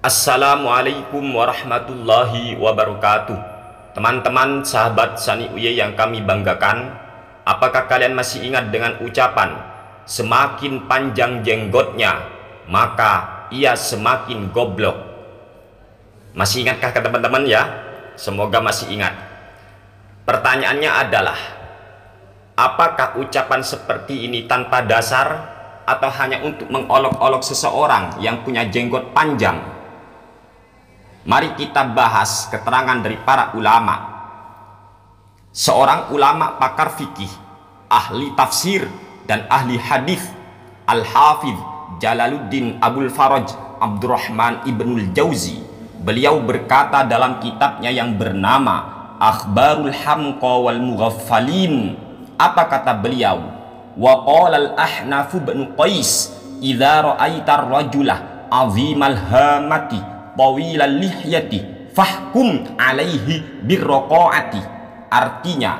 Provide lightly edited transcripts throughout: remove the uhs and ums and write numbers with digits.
Assalamualaikum warahmatullahi wabarakatuh. Teman-teman sahabat Sani Uye yang kami banggakan, apakah kalian masih ingat dengan ucapan semakin panjang jenggotnya maka ia semakin goblok? Masih ingatkah teman-teman ya? Semoga masih ingat. Pertanyaannya adalah, apakah ucapan seperti ini tanpa dasar atau hanya untuk mengolok-olok seseorang yang punya jenggot panjang? Mari kita bahas keterangan dari para ulama. Seorang ulama pakar fikih, ahli tafsir dan ahli hadis, Al-Hafidh Jalaluddin Abul Faraj Abdurrahman Ibnul Jauzi, beliau berkata dalam kitabnya yang bernama Akhbarul Hamqa wal Mughaffalin. Apa kata beliau? Wa qala al-Ahnaf bin Qais, idza ra'aita ar-rajula 'azimal hamati tawilal lihyati fahkum alaihi birraqaati. Artinya,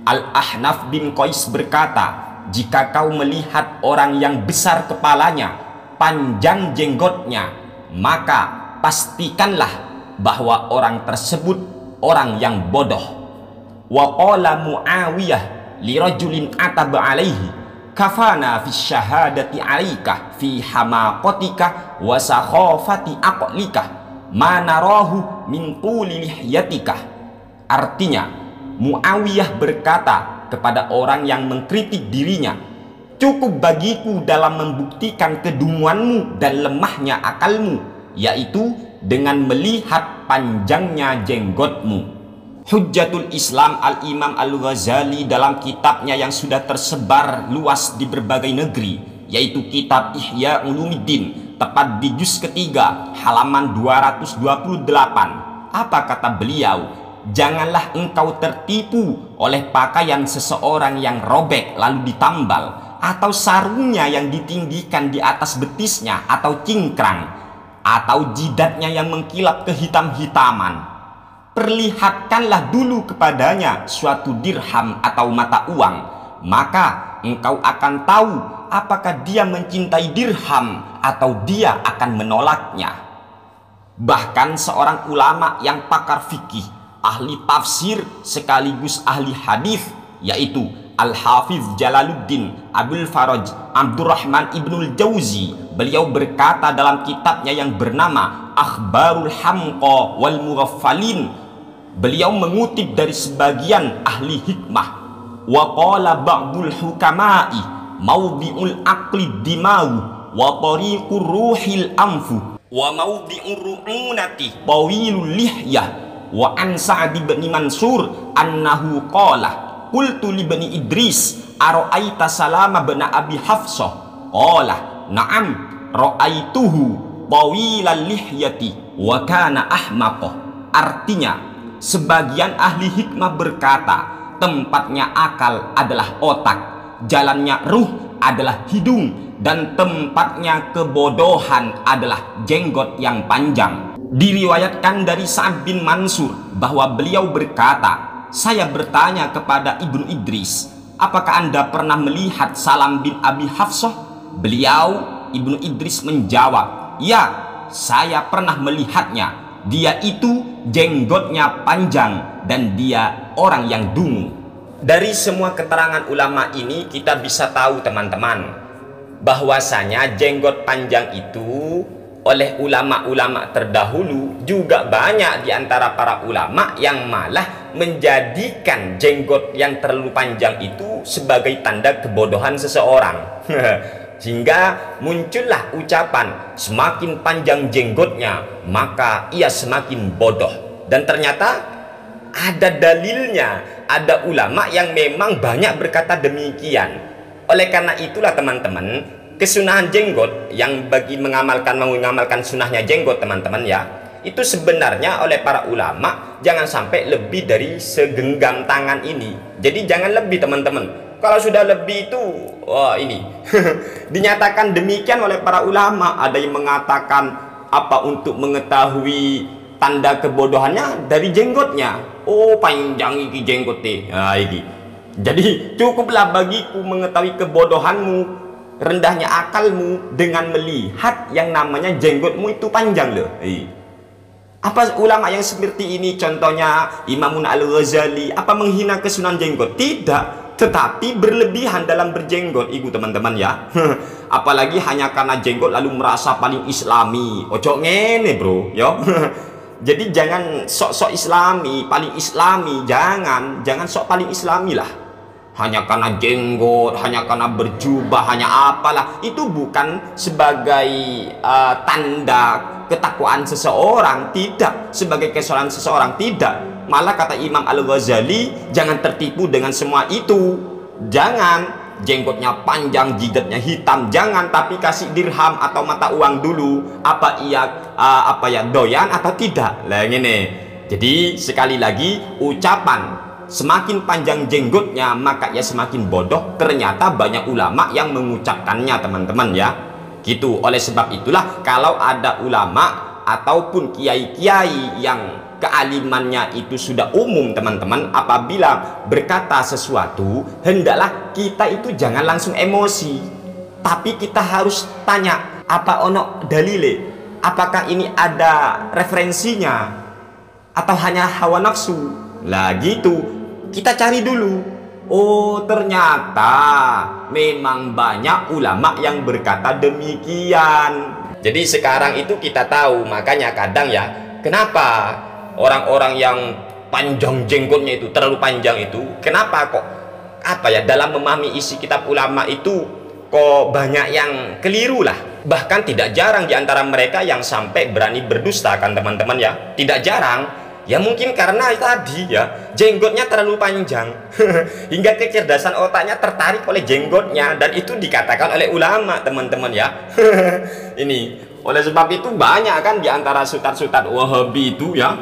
Al-Ahnaf bin Qais berkata, jika kau melihat orang yang besar kepalanya, panjang jenggotnya, maka pastikanlah bahwa orang tersebut orang yang bodoh. Wa qala Muawiyah li rajulin ataba alaihi, kafana fi syahadati alaika fi hamaqatika wa sakhafati aqlika ma narahu min quli lihyatika. Artinya, Muawiyah berkata kepada orang yang mengkritik dirinya, cukup bagiku dalam membuktikan kedunguanmu dan lemahnya akalmu, yaitu dengan melihat panjangnya jenggotmu. Hujjatul Islam Al-Imam Al-Ghazali dalam kitabnya yang sudah tersebar luas di berbagai negeri, yaitu kitab Ihya Ulumuddin, tepat di juz ketiga halaman 228. Apa kata beliau? Janganlah engkau tertipu oleh pakaian seseorang yang robek lalu ditambal, atau sarungnya yang ditinggikan di atas betisnya atau cingkrang, atau jidatnya yang mengkilap kehitam-hitaman. Perlihatkanlah dulu kepadanya suatu dirham atau mata uang, maka engkau akan tahu apakah dia mencintai dirham atau dia akan menolaknya. Bahkan seorang ulama yang pakar fikih, ahli tafsir sekaligus ahli hadis, yaitu Al-Hafidh Jalaluddin Abul Faraj Abdurrahman Ibnul Jauzi, beliau berkata dalam kitabnya yang bernama Akhbarul Hamqa wal Mughaffalin, beliau mengutip dari sebagian ahli hikmah, wa qala ba'dul hukama'i mawdi'ul aqli dimau wa tariqur ruhil anfu wa mawdi'ur ru'unati tawilul lihyah. Wa an Sa'd bin Mansur annahu qala qultu li bani Idris ara'aita Salama bin Abi Hafsah qala na'am ra'aituhu tawilal lihyati wa kana ahmaqa. Artinya, sebagian ahli hikmah berkata, tempatnya akal adalah otak, jalannya ruh adalah hidung, dan tempatnya kebodohan adalah jenggot yang panjang. Diriwayatkan dari Sa'd bin Mansur bahwa beliau berkata, saya bertanya kepada Ibnu Idris, apakah Anda pernah melihat Salam bin Abi Hafsah? Beliau, Ibnu Idris menjawab, ya, saya pernah melihatnya. Dia itu jenggotnya panjang dan dia orang yang dungu. Dari semua keterangan ulama ini kita bisa tahu teman-teman, bahwasanya jenggot panjang itu oleh ulama-ulama terdahulu juga banyak di antara para ulama yang malah menjadikan jenggot yang terlalu panjang itu sebagai tanda kebodohan seseorang. Sehingga muncullah ucapan semakin panjang jenggotnya maka ia semakin bodoh. Dan ternyata ada dalilnya, ada ulama yang memang banyak berkata demikian. Oleh karena itulah teman-teman, kesunahan jenggot yang bagi mengamalkan sunnahnya jenggot teman-teman ya, itu sebenarnya oleh para ulama jangan sampai lebih dari segenggam tangan ini. Jadi jangan lebih teman-teman. Kalau sudah lebih itu, wah ini dinyatakan demikian oleh para ulama. Ada yang mengatakan apa untuk mengetahui tanda kebodohannya dari jenggotnya. Oh panjang iki jenggot deh. Nah, iki. Jadi cukuplah bagiku mengetahui kebodohanmu rendahnya akalmu dengan melihat yang namanya jenggotmu itu panjang loh. Apa ulama yang seperti ini contohnya Imamun Al-Ghazali apa menghina kesunan jenggot? Tidak, tetapi berlebihan dalam berjenggot itu teman-teman ya. Apalagi hanya karena jenggot lalu merasa paling islami. Ojo ngene bro yo. Jadi jangan sok-sok islami, paling islami, jangan sok paling islami lah. Hanya karena jenggot, hanya karena berjubah, hanya apalah, itu bukan sebagai tanda ketakwaan seseorang, tidak, sebagai kesalahan seseorang, tidak. Malah kata Imam Al-Ghazali, jangan tertipu dengan semua itu. Jangan jenggotnya panjang, jidatnya hitam, jangan, tapi kasih dirham atau mata uang dulu. Apa doyan atau tidak? Lah ini. Jadi sekali lagi ucapan semakin panjang jenggotnya maka ia semakin bodoh, ternyata banyak ulama yang mengucapkannya teman-teman ya. Gitu. Oleh sebab itulah kalau ada ulama ataupun kiai-kiai yang kealimannya itu sudah umum teman-teman, apabila berkata sesuatu hendaklah kita itu jangan langsung emosi, tapi kita harus tanya apa ono dalile, apakah ini ada referensinya atau hanya hawa nafsu. Lah gitu, kita cari dulu. Oh ternyata memang banyak ulama yang berkata demikian. Jadi sekarang itu kita tahu, makanya kadang ya, kenapa orang-orang yang panjang jenggotnya itu, terlalu panjang itu, kenapa kok dalam memahami isi kitab ulama itu kok banyak yang keliru lah. Bahkan tidak jarang di antara mereka yang sampai berani berdusta kan teman-teman ya. Tidak jarang. Ya mungkin karena tadi ya jenggotnya terlalu panjang hingga kecerdasan otaknya tertarik oleh jenggotnya, dan itu dikatakan oleh ulama teman-teman ya. Ini oleh sebab itu banyak kan di antara sutat-sutat Wahabi itu ya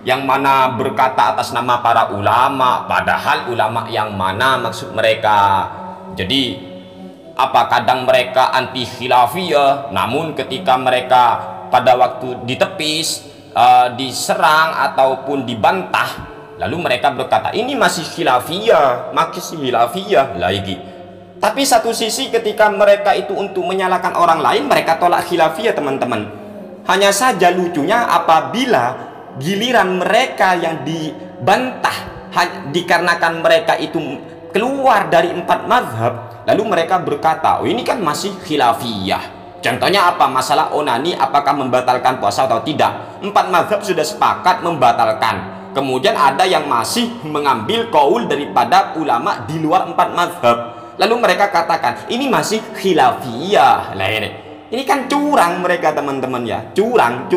yang mana berkata atas nama para ulama, padahal ulama yang mana maksud mereka. Jadi kadang mereka anti khilafiyah, namun ketika mereka pada waktu ditepis, diserang ataupun dibantah, lalu mereka berkata ini masih khilafiyah lagi. Tapi satu sisi ketika mereka itu untuk menyalahkan orang lain, mereka tolak khilafiyah teman-teman. Hanya saja lucunya apabila giliran mereka yang dibantah dikarenakan mereka itu keluar dari 4 mazhab, lalu mereka berkata oh ini kan masih khilafiyah. Contohnya apa? Masalah onani apakah membatalkan puasa atau tidak? 4 mazhab sudah sepakat membatalkan. Kemudian ada yang masih mengambil qaul daripada ulama di luar 4 mazhab. Lalu mereka katakan ini masih khilafiyah. Lah ini kan curang mereka teman-teman ya. Curang.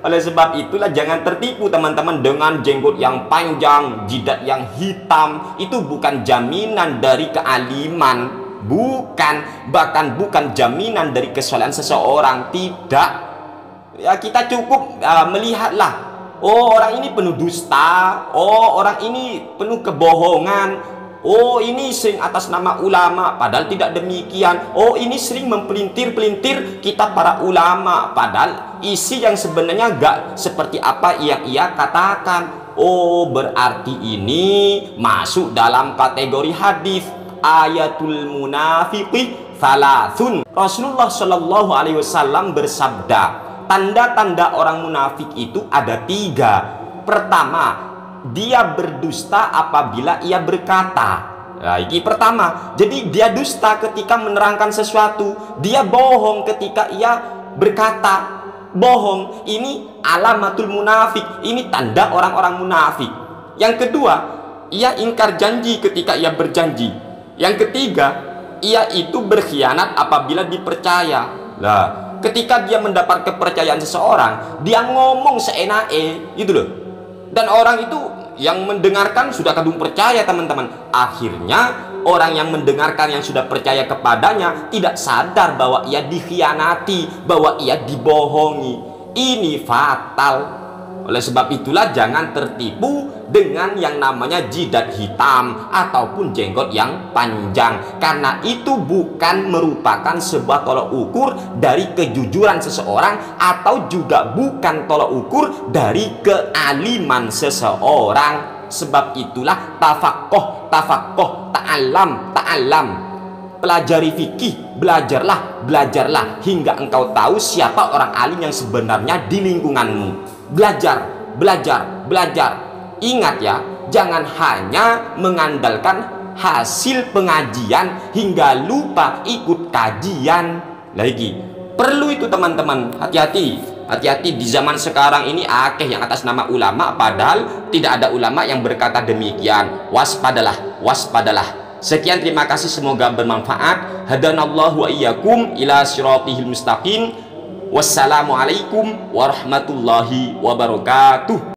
Oleh sebab itulah jangan tertipu teman-teman dengan jenggot yang panjang, jidat yang hitam. Itu bukan jaminan dari kealiman. Bahkan bukan jaminan dari kesalahan seseorang, tidak ya. Kita cukup melihatlah, oh orang ini penuh dusta, oh orang ini penuh kebohongan, oh ini sering atas nama ulama padahal tidak demikian, oh ini sering mempelintir-pelintir kita para ulama padahal isi yang sebenarnya gak seperti apa yang ia katakan. Oh berarti ini masuk dalam kategori hadis ayatul munafiqi thalathun. Rasulullah Shallallahu Alaihi Wasallam bersabda, tanda-tanda orang munafik itu ada 3. Pertama, dia berdusta apabila ia berkata. Nah, ini pertama. Jadi dia dusta ketika menerangkan sesuatu, dia bohong ketika ia berkata. Bohong ini alamatul munafik, ini tanda orang-orang munafik. Yang kedua, ia ingkar janji ketika ia berjanji. Yang ketiga, ia itu berkhianat apabila dipercaya. Nah, ketika dia mendapat kepercayaan seseorang, dia ngomong seenake gitu loh. Dan orang itu yang mendengarkan sudah kadung percaya teman-teman. Akhirnya orang yang mendengarkan yang sudah percaya kepadanya tidak sadar bahwa ia dikhianati, bahwa ia dibohongi. Ini fatal. Oleh sebab itulah jangan tertipu dengan yang namanya jidat hitam ataupun jenggot yang panjang, karena itu bukan merupakan sebuah tolak ukur dari kejujuran seseorang atau juga bukan tolak ukur dari kealiman seseorang. Sebab itulah tafaqqoh, ta'allam. pelajari fikih, belajarlah hingga engkau tahu siapa orang alim yang sebenarnya di lingkunganmu. Belajar. Ingat ya, jangan hanya mengandalkan hasil pengajian hingga lupa ikut kajian. Lagi perlu itu teman-teman, hati-hati di zaman sekarang ini akeh yang atas nama ulama padahal tidak ada ulama yang berkata demikian. Waspadalah. Sekian, terima kasih, semoga bermanfaat. Hadanallahu wa iyyakum ila sirathil mustaqim. Wassalamualaikum warahmatullahi wabarakatuh.